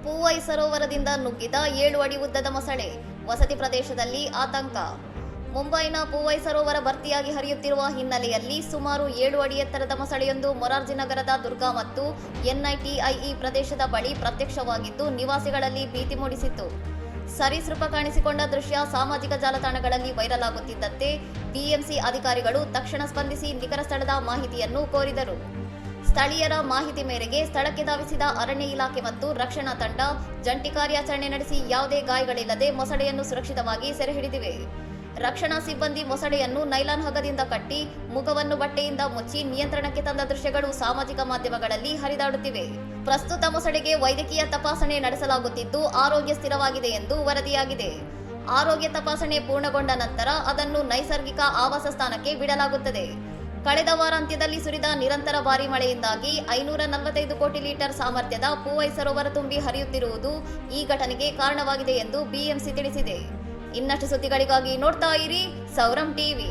ಪೂವೈ ಸರೋವರದಿಂದ ನುಗ್ಗಿದ 7 ಅಡಿ ಉದ್ದದ ಮೊಸಳೆ, ವಸತಿ ಪ್ರದೇಶದಲ್ಲಿ ಆತಂಕ. ಮುಂಬೈನ ಪೂವೈ ಸರೋವರ ಭರ್ತಿಯಾಗಿ ಹರಿಯುತ್ತಿರುವ ಹಿನ್ನೆಲೆಯಲ್ಲಿ ಸುಮಾರು 7 ಅಡಿ ಎತ್ತರದ ಮೊಸಳೆಯೊಂದು ಮೊರಾರ್ಜಿ ನಗರದ ದುರ್ಗಾ ಮತ್ತು ಎನ್ಐಟಿಐಇ ಪ್ರದೇಶದ ಬಳಿ ಪ್ರತ್ಯಕ್ಷವಾಗಿದ್ದು ನಿವಾಸಿಗಳಲ್ಲಿ ಭೀತಿ ಮೂಡಿಸಿತ್ತು. ಸರೀಸೃಪ ಕಾಣಿಸಿಕೊಂಡ ದೃಶ್ಯ ಸಾಮಾಜಿಕ ಜಾಲತಾಣಗಳಲ್ಲಿ ವೈರಲ್ ಆಗುತ್ತಿದ್ದಂತೆ ಬಿಎಂಸಿ ಅಧಿಕಾರಿಗಳು ತಕ್ಷಣ ಸ್ಪಂದಿಸಿ ನಿಖರ ಸ್ಥಳದ ಮಾಹಿತಿಯನ್ನು ಕೋರಿದರು. ಸ್ಥಳೀಯರ ಮಾಹಿತಿ ಮೇರೆಗೆ ಸ್ಥಳಕ್ಕೆ ಧಾವಿಸಿದ ಅರಣ್ಯ ಇಲಾಖೆ ಮತ್ತು ರಕ್ಷಣಾ ತಂಡ ಜಂಟಿ ಕಾರ್ಯಾಚರಣೆ ನಡೆಸಿ ಯಾವುದೇ ಗಾಯಗಳಿಲ್ಲದೆ ಮೊಸಳೆಯನ್ನು ಸುರಕ್ಷಿತವಾಗಿ ಸೆರೆ ಹಿಡಿದಿವೆ. ರಕ್ಷಣಾ ಸಿಬ್ಬಂದಿ ಮೊಸಳೆಯನ್ನು ನೈಲಾನ್ ಹಗ್ಗದಿಂದ ಕಟ್ಟಿ ಮುಖವನ್ನು ಬಟ್ಟೆಯಿಂದ ಮುಚ್ಚಿ ನಿಯಂತ್ರಣಕ್ಕೆ ತಂದ ದೃಶ್ಯಗಳು ಸಾಮಾಜಿಕ ಮಾಧ್ಯಮಗಳಲ್ಲಿ ಹರಿದಾಡುತ್ತಿವೆ. ಪ್ರಸ್ತುತ ಮೊಸಳೆಗೆ ವೈದ್ಯಕೀಯ ತಪಾಸಣೆ ನಡೆಸಲಾಗುತ್ತಿದ್ದು ಆರೋಗ್ಯ ಸ್ಥಿರವಾಗಿದೆ ಎಂದು ವರದಿಯಾಗಿದೆ. ಆರೋಗ್ಯ ತಪಾಸಣೆ ಪೂರ್ಣಗೊಂಡ ನಂತರ ಅದನ್ನು ನೈಸರ್ಗಿಕ ಆವಾಸ ಸ್ಥಾನಕ್ಕೆ ಬಿಡಲಾಗುತ್ತದೆ. ಕಳೆದ ವಾರಾಂತ್ಯದಲ್ಲಿ ಸುರಿದ ನಿರಂತರ ಭಾರೀ ಮಳೆಯಿಂದಾಗಿ 545 ಕೋಟಿ ಲೀಟರ್ ಸಾಮರ್ಥ್ಯದ ಪೂವೈ ಸರೋವರ ತುಂಬಿ ಹರಿಯುತ್ತಿರುವುದು ಈ ಘಟನೆಗೆ ಕಾರಣವಾಗಿದೆ ಎಂದು ಬಿಎಂಸಿ ತಿಳಿಸಿದೆ. ಇನ್ನಷ್ಟು ಸುದ್ದಿಗಳಿಗಾಗಿ ನೋಡ್ತಾ ಇರಿ ಸೌರಂ ಟಿವಿ.